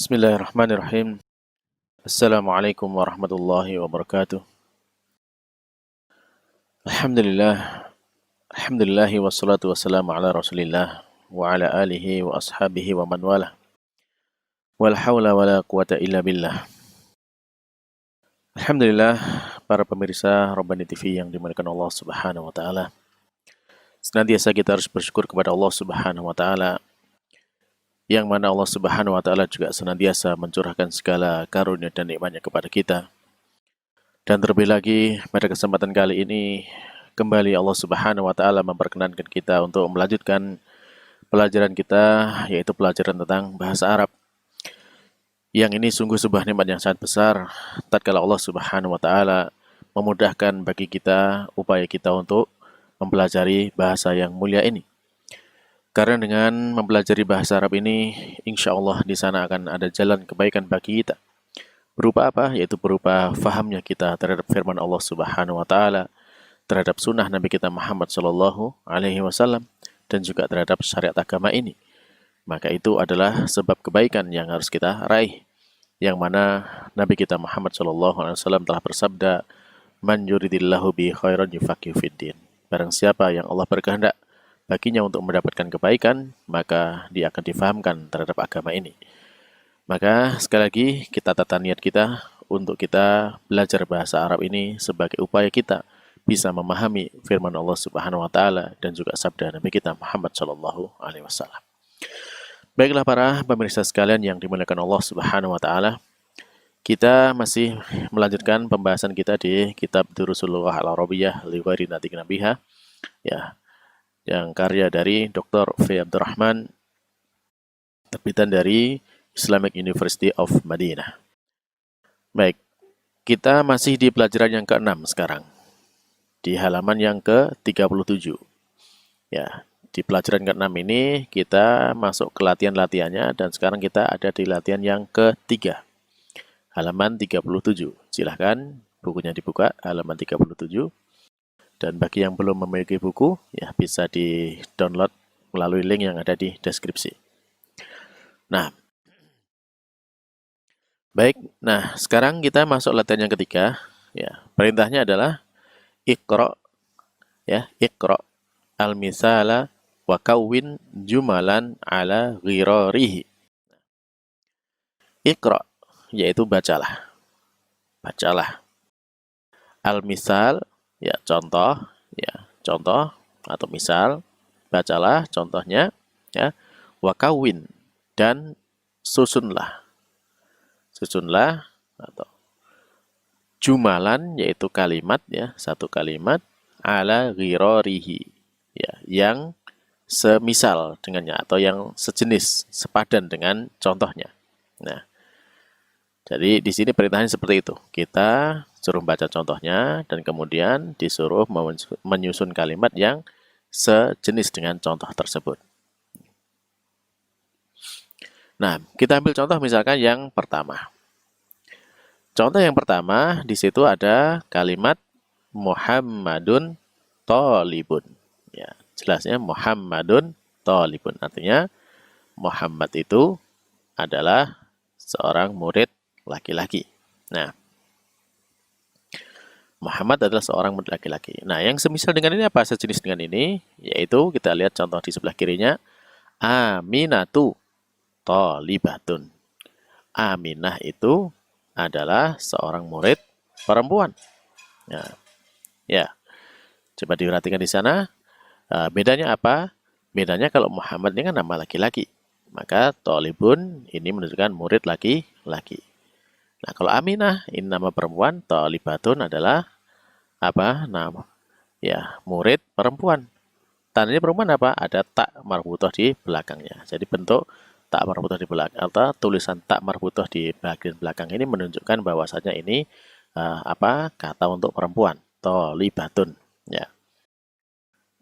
Bismillahirrahmanirrahim. Assalamualaikum warahmatullahi wabarakatuh. Alhamdulillah, alhamdulillahi wassalatu wassalamu ala Rasulillah wa ala alihi wa ashabihi wa man walah. Wala haula wala quwata illa billah. Alhamdulillah, para pemirsa Rabbani TV yang dimuliakan Allah Subhanahu wa taala. Senantiasa kita harus bersyukur kepada Allah Subhanahu wa taala, yang mana Allah Subhanahu wa taala juga senantiasa mencurahkan segala karunia dan nikmat-Nya kepada kita. Dan terlebih lagi pada kesempatan kali ini kembali Allah Subhanahu wa taala memperkenankan kita untuk melanjutkan pelajaran kita, yaitu pelajaran tentang bahasa Arab. Yang ini sungguh sebuah nikmat yang sangat besar tatkala Allah Subhanahu wa taala memudahkan bagi kita upaya kita untuk mempelajari bahasa yang mulia ini. Karena dengan mempelajari bahasa Arab ini, insya Allah di sana akan ada jalan kebaikan bagi kita. Berupa apa? Yaitu berupa fahamnya kita terhadap firman Allah Subhanahu wa taala, terhadap sunnah Nabi kita Muhammad Shallallahu Alaihi Wasallam, dan juga terhadap syariat agama ini. Maka itu adalah sebab kebaikan yang harus kita raih. Yang mana Nabi kita Muhammad Shallallahu Alaihi Wasallam telah bersabda, "Man yuridillahu bi khairan yufaqihu fiddin." Barang siapa yang Allah berkehendak baginya untuk mendapatkan kebaikan, maka dia akan difahamkan terhadap agama ini. Maka sekali lagi kita tata niat kita untuk kita belajar bahasa Arab ini sebagai upaya kita bisa memahami firman Allah Subhanahu wa taala dan juga sabda Nabi kita Muhammad Shallallahu Alaihi Wasallam. Baiklah para pemirsa sekalian yang dimuliakan Allah Subhanahu wa taala, kita masih melanjutkan pembahasan kita di kitab Durusul Lughah Al-Arabiyyah li ghairi natiqin biha, ya, yang karya dari Dr. V. Abdurrahman, terbitan dari Islamic University of Madinah. Baik, kita masih di pelajaran yang ke-6 sekarang, di halaman yang ke-37. Ya, di pelajaran ke-6 ini kita masuk ke latihan-latihannya, dan sekarang kita ada di latihan yang ke-3, halaman 37. Silahkan bukunya dibuka, halaman 37. Dan bagi yang belum memiliki buku, ya bisa di-download melalui link yang ada di deskripsi. Nah, baik. Nah, sekarang kita masuk latihan yang ketiga. Ya, perintahnya adalah iqra, ya, iqra al-misala wa kawwin jumalan ala ghirarihi. Iqra, yaitu bacalah. Bacalah. Al-misal, ya, contoh atau misal, bacalah contohnya, ya, wakawin, dan susunlah atau jumalan, yaitu kalimat, ya, satu kalimat, ala ghirarihi, ya, yang semisal dengannya atau yang sejenis, sepadan dengan contohnya. Nah, jadi di sini perintahnya seperti itu. Kita suruh baca contohnya dan kemudian disuruh menyusun kalimat yang sejenis dengan contoh tersebut. Nah, kita ambil contoh misalkan yang pertama. Contoh yang pertama, di situ ada kalimat Muhammadun Thalibun. Ya, jelasnya Muhammadun Thalibun. Artinya Muhammad itu adalah seorang murid laki-laki. Nah, Muhammad adalah seorang murid laki-laki. Nah, yang semisal dengan ini apa? Sejenis dengan ini, yaitu kita lihat contoh di sebelah kirinya. Aminatu Thalibatun. Aminah itu adalah seorang murid perempuan. Ya. Coba diperhatikan di sana. Bedanya apa? Bedanya kalau Muhammad ini kan nama laki-laki. Maka Thalibun ini menunjukkan murid laki-laki. Nah, kalau Aminah ini nama perempuan, Thalibatun adalah apa? Nama, ya, murid perempuan. Tandanya perempuan apa? Ada tak marbutoh di belakangnya. Jadi bentuk tak marbutoh di belakang atau tulisan tak marbutoh di bagian belakang ini menunjukkan bahwasanya ini kata untuk perempuan, Thalibatun, ya.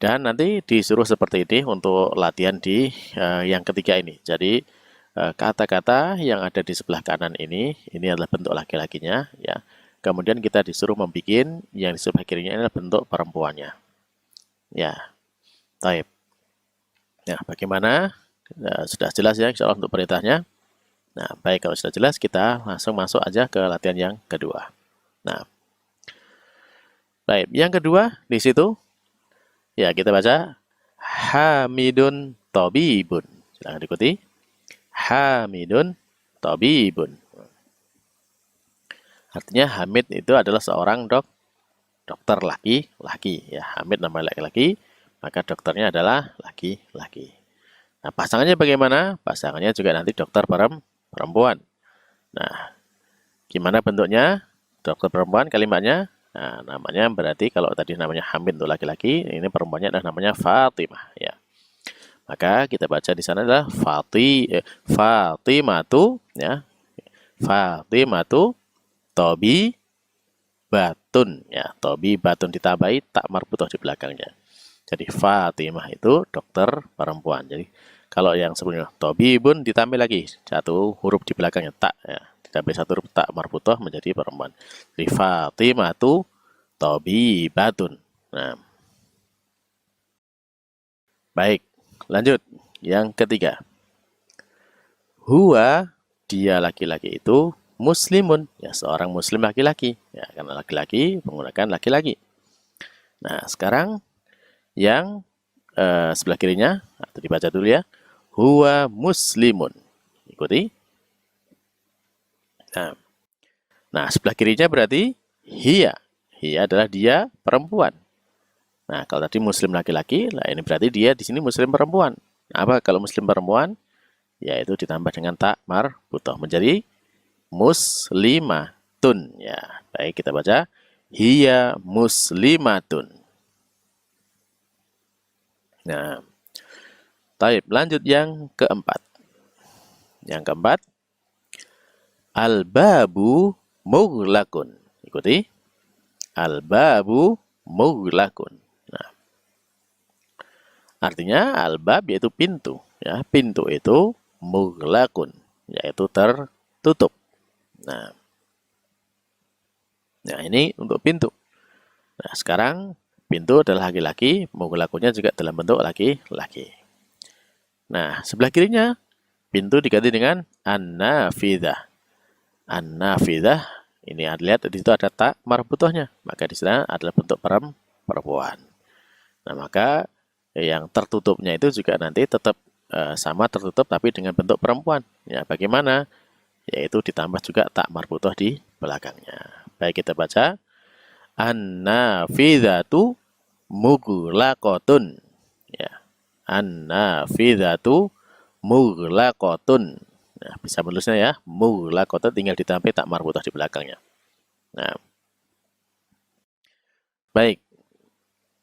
Dan nanti disuruh seperti ini untuk latihan di yang ketiga ini. Jadi kata-kata yang ada di sebelah kanan ini adalah bentuk laki-lakinya, ya. Kemudian kita disuruh membuat yang di sebelah kirinya adalah bentuk perempuannya. Ya, taib. Nah, bagaimana? Sudah jelas ya, insya Allah untuk perintahnya. Nah, baik, kalau sudah jelas kita langsung masuk aja ke latihan yang kedua. Nah, baik, yang kedua di situ ya kita baca Hamidun Tabibun. Silahkan diikuti. Hamidun Tabibun. Artinya Hamid itu adalah seorang dokter laki-laki. Ya, Hamid nama laki-laki, maka dokternya adalah laki-laki. Nah, pasangannya bagaimana? Pasangannya juga nanti dokter perempuan. Nah, gimana bentuknya? Dokter perempuan kalimatnya? Nah, namanya berarti kalau tadi namanya Hamid untuk laki-laki, ini perempuannya adalah namanya Fatimah. Ya. Maka kita baca di sana adalah Fatimatu, ya. Fatimatu Tobi Batun, ya. Tobi Batun ditambahi tak marbutoh di belakangnya. Jadi Fatimah itu dokter perempuan. Jadi kalau yang sebelumnya Tobibun ditambah lagi satu huruf di belakangnya tak, ya. Ditambah satu huruf tak marbutoh menjadi perempuan. Jadi Fatimah itu Tobibatun. Nah, baik, lanjut. Yang ketiga. Huwa, dia laki-laki itu muslimun, ya seorang muslim laki-laki, ya karena laki-laki menggunakan laki-laki. Nah, sekarang yang sebelah kirinya, atau dibaca dulu ya. Huwa muslimun. Ikuti. Nah, sebelah kirinya berarti hiya. Hiya adalah dia perempuan. Nah, kalau tadi muslim laki-laki, lah ini berarti dia di sini muslim perempuan. Nah, apa kalau muslim perempuan? Yaitu ditambah dengan tak marbutoh menjadi muslimatun. Ya, baik kita baca hiya muslimatun. Nah, taib, lanjut yang keempat. Yang keempat, al-babu mughlaqun. Ikuti. Al-babu mughlaqun. Nah, artinya al-bab yaitu pintu, ya. Pintu itu mughlaqun, yaitu tertutup. Nah, ini untuk pintu. Nah, sekarang pintu adalah laki-laki, mughlaqunya juga dalam bentuk laki-laki. Nah, sebelah kirinya pintu diganti dengan an-nafidah. An-nafidah, ini lihat di situ ada tak marbutohnya, maka di sana adalah bentuk perempuan. Nah, maka yang tertutupnya itu juga nanti tetap sama tertutup tapi dengan bentuk perempuan. Ya, bagaimana? Yaitu ditambah juga tak marbutoh di belakangnya. Baik, kita baca an-nafidhatu mughlaqatun. Ya. An-nafidhatu mughlaqatun. Nah, bisa menulisnya ya, mughlaqatun tinggal ditambah tak marbutoh di belakangnya. Nah, baik.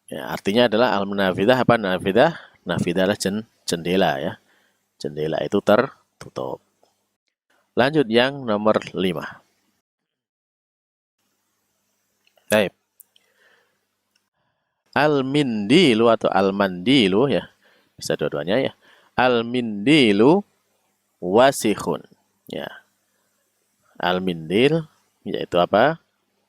Ya, artinya adalah al-nafidah apa nafidah? Nafidah adalah jendela ya. Jendela itu tertutup. Lanjut yang nomor 5. Baik. Al-mindilu atau al-mandilu ya. Bisa dua-duanya ya. Al-mindilu wasikhun. Ya. Al-mindil yaitu apa?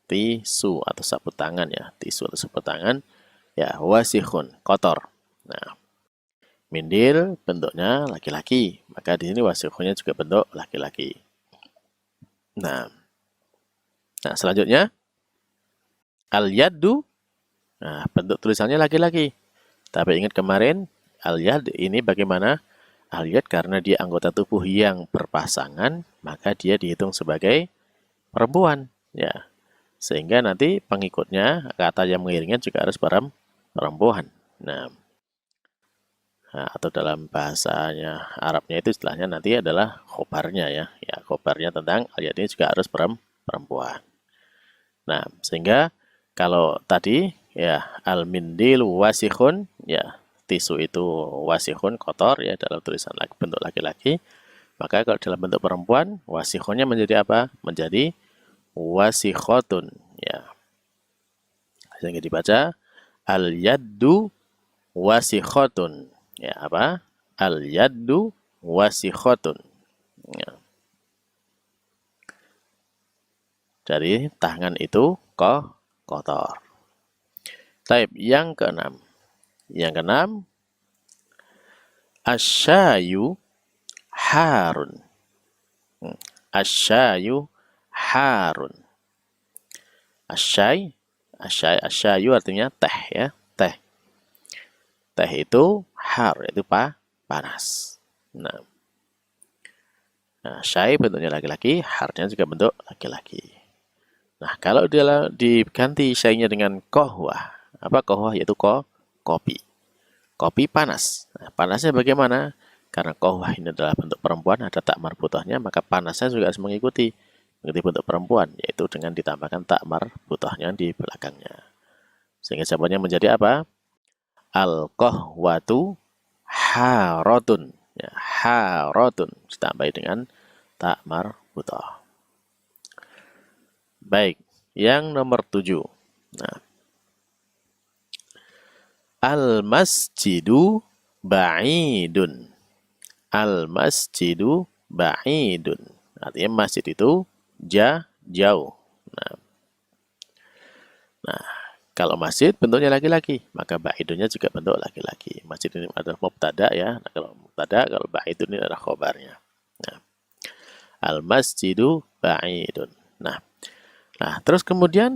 Tisu atau sapu tangan ya. Tisu atau sapu tangan. Ya, wasikhun, kotor. Nah, mindil bentuknya laki-laki. Maka di sini wasikhunnya juga bentuk laki-laki. Nah, selanjutnya al-yaddu. Nah, bentuk tulisannya laki-laki. Tapi ingat kemarin al-yad ini bagaimana? Al-yad karena dia anggota tubuh yang berpasangan, maka dia dihitung sebagai perempuan, ya. Sehingga nanti pengikutnya, kata yang mengiringnya juga harus perempuan. Nah, atau dalam bahasanya Arabnya itu istilahnya nanti adalah khobarnya ya. Ya, khobarnya tentang al-yad ini juga harus perempuan. Nah, sehingga kalau tadi ya al-mindil wasikhun, ya tisu itu wasikhun, kotor ya dalam tulisan bentuk laki-laki. Maka kalau dalam bentuk perempuan, wasikhunnya menjadi apa? Menjadi wasikhotun ya. Sehingga dibaca al-yaddu wasikhotun. Ya, apa? Al-yaddu wasikhotun. Ya. Dari tangan itu kotor. Taib yang keenam. Yang keenam, asyayu harun. Asyayu harun. Asyayu artinya teh ya, teh. Teh itu har, itu panas. Nah, syai bentuknya laki-laki, harnya juga bentuk laki-laki. Nah, kalau dia diganti syainya dengan kohwah, apa kohwah yaitu kopi. Kopi panas. Nah, panasnya bagaimana? Karena kohwah ini adalah bentuk perempuan, ada tak marbutahnya, maka panasnya juga harus mengikuti bentuk perempuan, yaitu dengan ditambahkan tak marbutahnya di belakangnya. Sehingga jawabannya menjadi apa? Al-kohwatu harotun. Ya, harotun. Ditambahi dengan tak marbutah. Baik, yang nomor 7. Nah, al-masjidu ba'idun. Al-masjidu ba'idun. Artinya masjid itu jauh. Nah, kalau masjid bentuknya laki-laki, maka ba'idunnya juga bentuk laki-laki. Masjid ini adalah mubtada ya. Nah, kalau mubtada, kalau ba'idun ini adalah khobarnya. Nah, al-masjidu ba'idun. Nah, terus kemudian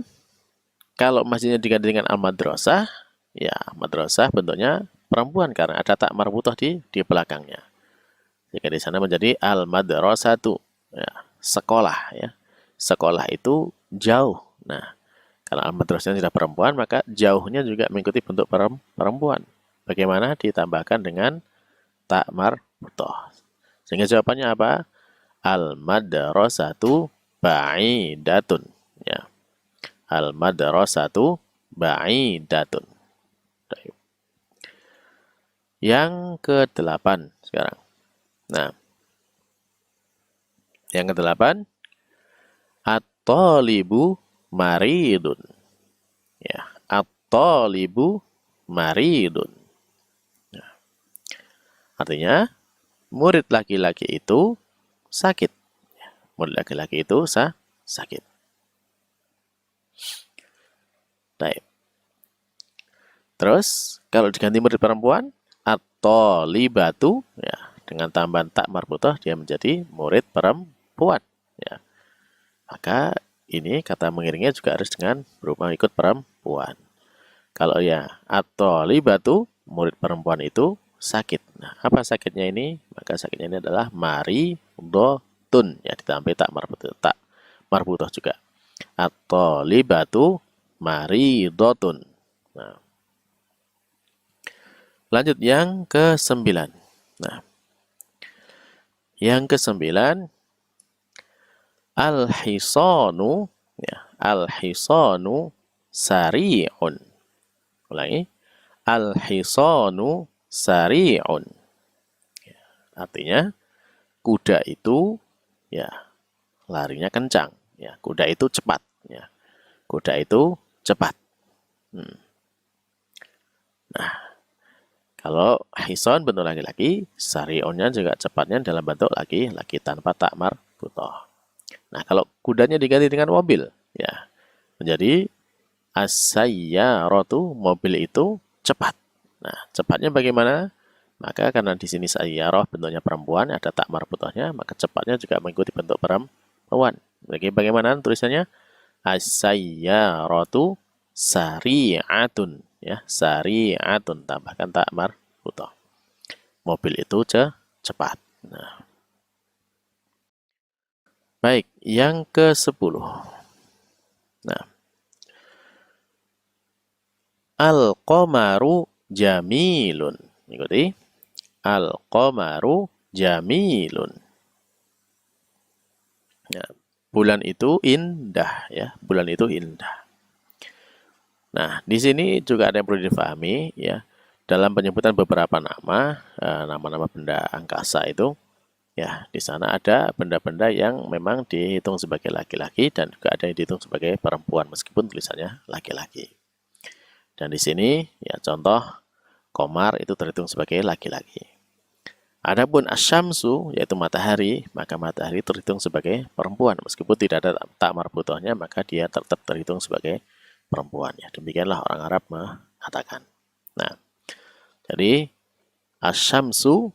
kalau masjidnya diganti dengan al-madrasah, ya madrasah bentuknya perempuan karena ada tak marbutah di belakangnya. Jika di sana menjadi al-madrasatu, ya, sekolah ya. Sekolah itu jauh. Nah, kalau al-madrasahnya sudah perempuan, maka jauhnya juga mengikuti bentuk perempuan. Bagaimana? Ditambahkan dengan tak marbutah. Sehingga jawabannya apa? Al-madrasatu ba'idatun. Ya. Al-madrasatu ba'idatun. Yang ke-8 sekarang. Nah, yang ke-8, at-talibu maridun. Ya, at-talibu maridun. Nah, artinya murid laki-laki itu sakit. Murid laki-laki itu sakit. Baik. Terus kalau diganti murid perempuan, at-talibatu, ya, dengan tambahan tak marbutah dia menjadi murid perempuan. Ya. Maka ini kata mengiringnya juga harus dengan berupa ikut perempuan. Kalau ya at-talibatu, murid perempuan itu sakit. Nah, apa sakitnya ini? Maka sakitnya ini adalah maridotun, ya ditambah tak marbutah juga. At-talibatu maridotun. Nah, lanjut yang ke-9. Nah, yang ke-9, al-hisanu, ya, al-hisanu sari'un. Ulangi, al-hisanu sari'un. Ya, artinya kuda itu ya larinya kencang, ya, kuda itu cepat, ya. Kuda itu cepat. Nah, kalau hison bentuk laki-laki, sari'unnya juga cepatnya dalam bentuk laki-laki tanpa tak marbutah. Nah, kalau kudanya diganti dengan mobil, ya menjadi as-sayyaratu, mobil itu cepat. Nah, cepatnya bagaimana? Maka karena di sini sayyarah bentuknya perempuan, ada tak marbutahnya, maka cepatnya juga mengikuti bentuk perempuan. Jadi bagaimana tulisannya? As-sayyaratu sari'atun, ya, sari'atun, tambahkan tak marbutah. Mobil itu cepat. Nah, baik, yang ke-10. Nah, al-qamaru jamilun. Ikuti. Al-qamaru jamilun. Ya, bulan itu indah, ya. Bulan itu indah. Nah, di sini juga ada yang perlu difahami, ya. Dalam penyebutan beberapa nama, nama-nama benda angkasa itu, ya, di sana ada benda-benda yang memang dihitung sebagai laki-laki dan juga ada yang dihitung sebagai perempuan meskipun tulisannya laki-laki. Dan di sini, ya, contoh komar itu terhitung sebagai laki-laki. Adapun asyamsu, yaitu matahari, maka matahari terhitung sebagai perempuan. Meskipun tidak ada tak marbutahnya, maka dia tetap terhitung sebagai perempuan. Ya, demikianlah orang Arab mengatakan. Nah, jadi asyamsu,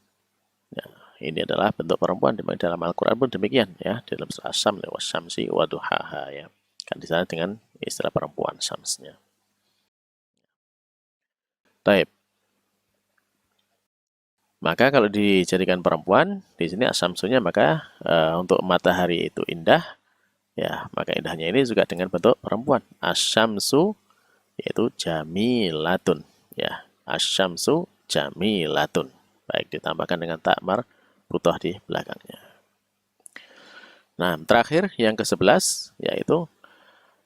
ya, ini adalah bentuk perempuan. Dalam Al-Quran pun demikian ya, dalam surah Asy-Syams wasyamsi waduhaha ya. Kan di sana dengan istilah perempuan syamsnya. Taib. Maka kalau dijadikan perempuan, di sini asamsunya maka untuk matahari itu indah, ya maka indahnya ini juga dengan bentuk perempuan. Asyamsu yaitu jamilatun, ya asyamsu jamilatun. Baik ditambahkan dengan takmar butoh di belakangnya. Nah terakhir yang ke-11 yaitu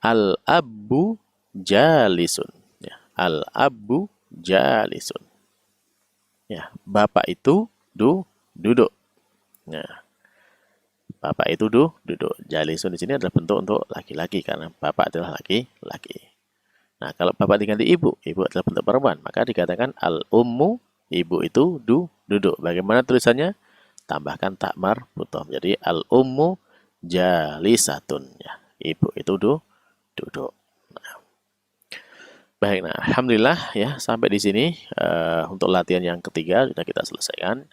al-abbu jalisun, ya al-abbu jalisun. Ya, bapak itu duduk. Nah, bapak itu duduk. Jalisun di sini adalah bentuk untuk laki-laki karena bapak adalah laki-laki. Nah, kalau bapak diganti ibu adalah bentuk perempuan, maka dikatakan al-ummu, ibu itu duduk. Bagaimana tulisannya? Tambahkan takmar butoh. Jadi al-ummu jalisatun, ya. Ibu itu duduk. Baik, nah alhamdulillah ya sampai di sini untuk latihan yang ketiga sudah kita selesaikan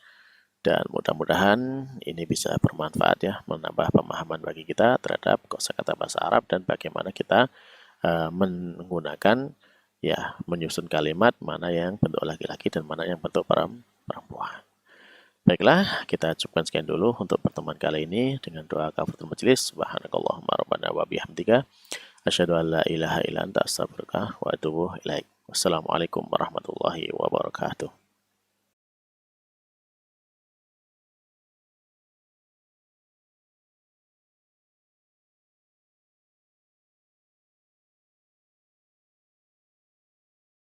dan mudah-mudahan ini bisa bermanfaat ya, menambah pemahaman bagi kita terhadap kosakata bahasa Arab dan bagaimana kita menggunakan ya menyusun kalimat mana yang bentuk laki-laki dan mana yang bentuk perempuan. Baiklah, kita cukupkan sekian dulu untuk pertemuan kali ini dengan doa kafaratul majelis. Subhanakallahumma rabbana wa bihamdika asyhadu an la ilaha illa anta astaghfiruka wa atubu ilaik. Wassalamualaikum warahmatullahi wabarakatuh.